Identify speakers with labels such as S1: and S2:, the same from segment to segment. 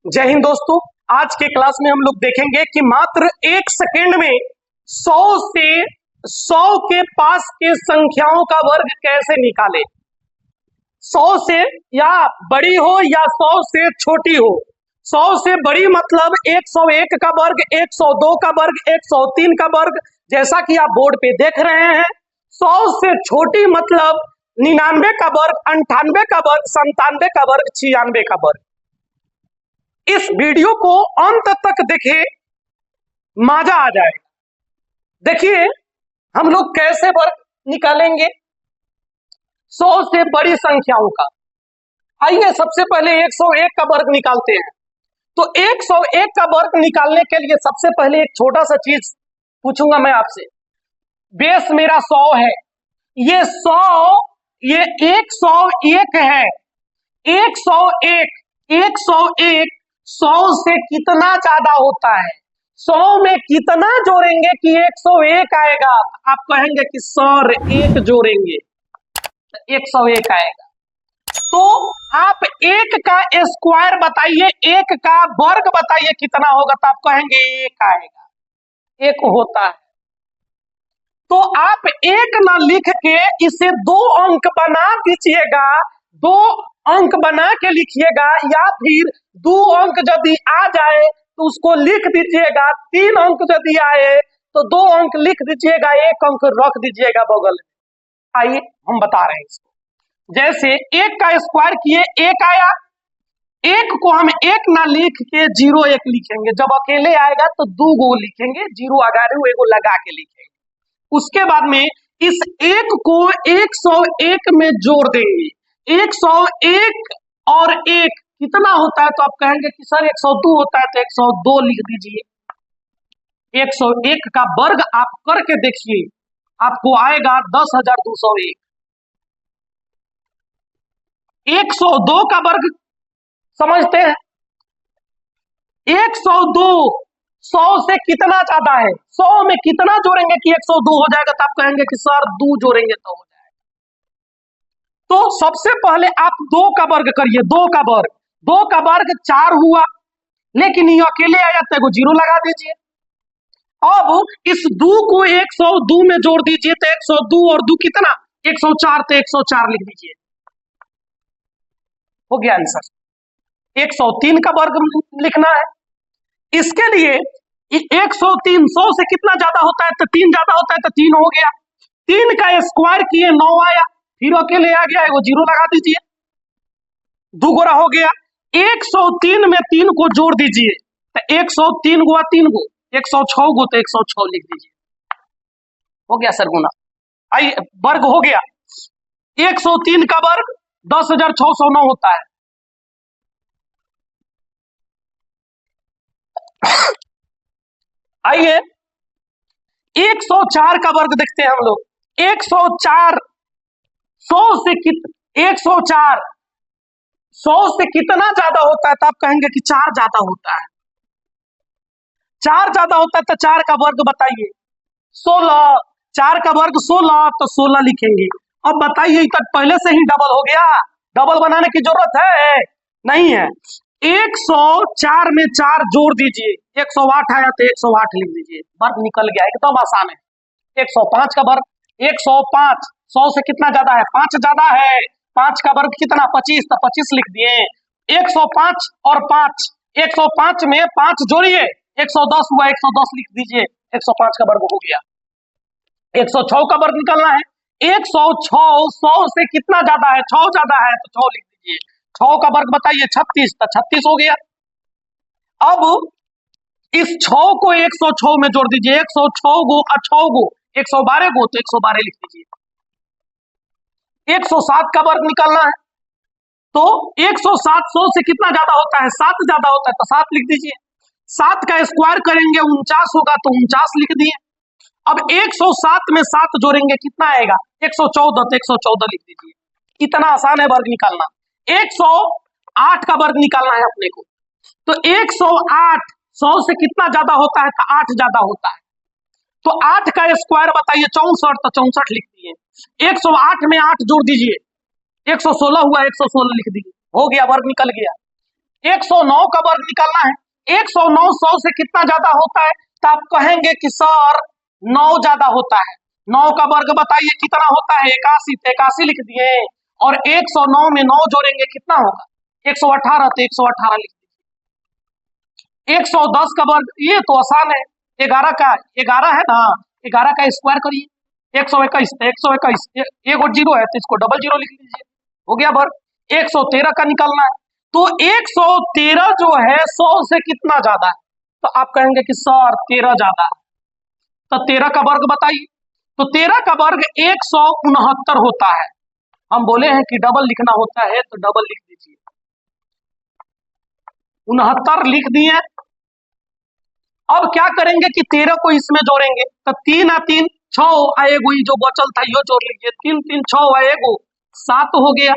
S1: जय हिंद दोस्तों। आज के क्लास में हम लोग देखेंगे कि मात्र एक सेकेंड में 100 से 100 के पास के संख्याओं का वर्ग कैसे निकाले। 100 से या बड़ी हो या 100 से छोटी हो। 100 से बड़ी मतलब 101 का वर्ग, 102 का वर्ग, 103 का वर्ग, जैसा कि आप बोर्ड पे देख रहे हैं। 100 से छोटी मतलब 99 का वर्ग, 98 का वर्ग, 97 का वर्ग, 96 का वर्ग। इस वीडियो को अंत तक देखें, मजा आ जाएगा। देखिए हम लोग कैसे वर्ग निकालेंगे 100 से बड़ी संख्याओं का। आइए सबसे पहले 101 का वर्ग निकालते हैं। तो 101 का वर्ग निकालने के लिए सबसे पहले एक छोटा सा चीज पूछूंगा मैं आपसे। बेस मेरा 100 है, ये 100, ये 101 है। 101 100 से कितना ज्यादा होता है? 100 में कितना जोड़ेंगे कि 101 आएगा? आप कहेंगे कि सर 1 जोड़ेंगे 101 आएगा। तो आप 1 का स्क्वायर बताइए, 1 का वर्ग बताइए कितना होगा, तो आप कहेंगे 1 आएगा, 1 होता है। तो आप 1 ना लिख के इसे 2 अंक बना दीजिएगा, 2 अंक बना के लिखिएगा, या फिर 2 अंक यदि आ जाए तो उसको लिख दीजिएगा। 3 अंक यदि आए तो 2 अंक लिख दीजिएगा, 1 अंक रख दीजिएगा बगल में। आइए हम बता रहे हैं इसको। जैसे 1 का स्क्वायर किए 1 आया, 1 को हम 1 ना लिख के 01 लिखेंगे। जब अकेले आएगा तो 2 गो लिखेंगे, 0 अगारे 1 लगा के लिखेंगे। उसके बाद में इस 1 को 101 में जोड़ देंगे। 101 और 1 कितना होता है? तो आप कहेंगे कि सर 102 होता है, तो 102 लिख दीजिए। 101 का वर्ग आप करके देखिए, आपको आएगा 10,201। 102 का वर्ग समझते हैं? 102 100 से कितना ज्यादा है? 100 में कितना जोड़ेंगे कि 102 हो जाएगा? तो आप कहेंगे कि सर 2 जोड़ेंगे तो हो जाएगा। तो सबसे पहले आप 2 का वर्ग करिए। 2 का वर्ग, 2 का वर्ग 4 हुआ, लेकिन ये अकेले आया तो 0 लगा दीजिए। अब इस 2 को 102 में जोड़ दीजिए, तो 102 और 2 कितना? 104, तो 104 लिख दीजिए। हो गया आंसर। 103 का वर्ग लिखना है। इसके लिए 103 100 से कितना ज्यादा होता है? तो 3 ज्यादा होता है, तो 3 हो गया। 3 का स्क्वायर किए 9 आया, फिर अकेले आ गया, 0 लगा दीजिए, 2 गोरा हो गया। 103 में 3 को जोड़ दीजिए, तो 103 गुआ 3 गो 106 गो, तो 106 लिख दीजिए। हो गया सर गुना। आइए वर्ग हो गया। 103 का वर्ग 10,609 होता है। आइए 104 का वर्ग देखते हैं हम लोग। 104 100 से 100 से कितना ज्यादा होता है? तो आप कहेंगे कि 4 ज्यादा होता है। 4 ज्यादा होता है तो 4 का वर्ग बताइए। 16, 4 का वर्ग 16, तो 16 लिखेंगे। अब बताइए, तक पहले से ही डबल हो गया, डबल बनाने की जरूरत है? नहीं है। 104 में 4 जोड़ दीजिए, 108 आया तो 108 लिख दीजिए, वर्ग निकल गया, एकदम आसान है। 105 का वर्ग 105, 100 से कितना ज्यादा है? 5 ज्यादा है। 5 का वर्ग कितना? 25, तो 25 लिख दिए। 105 और 5, 105 में 5 जोड़िए, 110 हुआ, 110 लिख दीजिए। 105 का वर्ग हो गया। 106 का वर्ग निकालना है। 106 100 से कितना ज्यादा है? 6 ज्यादा है, तो 6 लिख दीजिए। 6 का वर्ग बताइए। 36, तो 36 हो गया। अब इस 6 को 106 में जोड़ दीजिए। 106 गो 6 गो 112 गो, तो 112 लिख दीजिए। 107 का वर्ग निकालना है। तो 107 100 से कितना ज्यादा होता है? 7 ज्यादा होता है, तो 7 लिख दीजिए। 7 का स्क्वायर करेंगे 49 होगा, तो 49 लिख दिए। अब 107 में 7 जोड़ेंगे कितना आएगा? 114, तो 114 लिख दीजिए। कितना आसान है वर्ग निकालना। 108 का वर्ग निकालना है अपने को। तो 108 100 से कितना ज्यादा होता है? तो 8 ज्यादा होता है। तो 8 का स्क्वायर बताइए। 64, तो 64 लिख दिए। 108 में 8 जोड़ दीजिए, 116 हुआ, 116 लिख दीजिए। हो गया, वर्ग निकल गया। 109 का वर्ग निकालना है। 109 100 से कितना ज्यादा होता है? तो आप कहेंगे कि सर 9 ज्यादा होता है। 9 का वर्ग बताइए कितना होता है? 81। तो 81 लिख दिए, और 109 में 9 जोड़ेंगे कितना होगा? 118। तो 118 लिख दिए। 110 का वर्ग, ये तो आसान है, 11 का 11 है ना, 11 का स्क्वायर करिए। 121, 121 एक और जीरो है तो इसको डबल जीरो लिख लीजिए, हो गया वर्ग। 113 का निकालना है, तो 113 जो है 100 से कितना ज्यादा है? तो आप कहेंगे कि सर 13 ज्यादा है। तो 13 का वर्ग बताइए। तो 13 का वर्ग 169 होता है। हम बोले हैं कि डबल लिखना होता है तो डबल लिख दीजिए, 69 लिख दिए। अब क्या करेंगे कि 13 को इसमें जोड़ेंगे, तो 3 आ 3 6 आएगो, जो बचल था यो जोड़ लीजिए। 3 3 6 आएगो, 7 हो गया।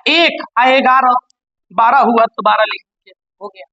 S1: 1 आ 11 12 हुआ, तो 12 लिख दीजिए, हो गया।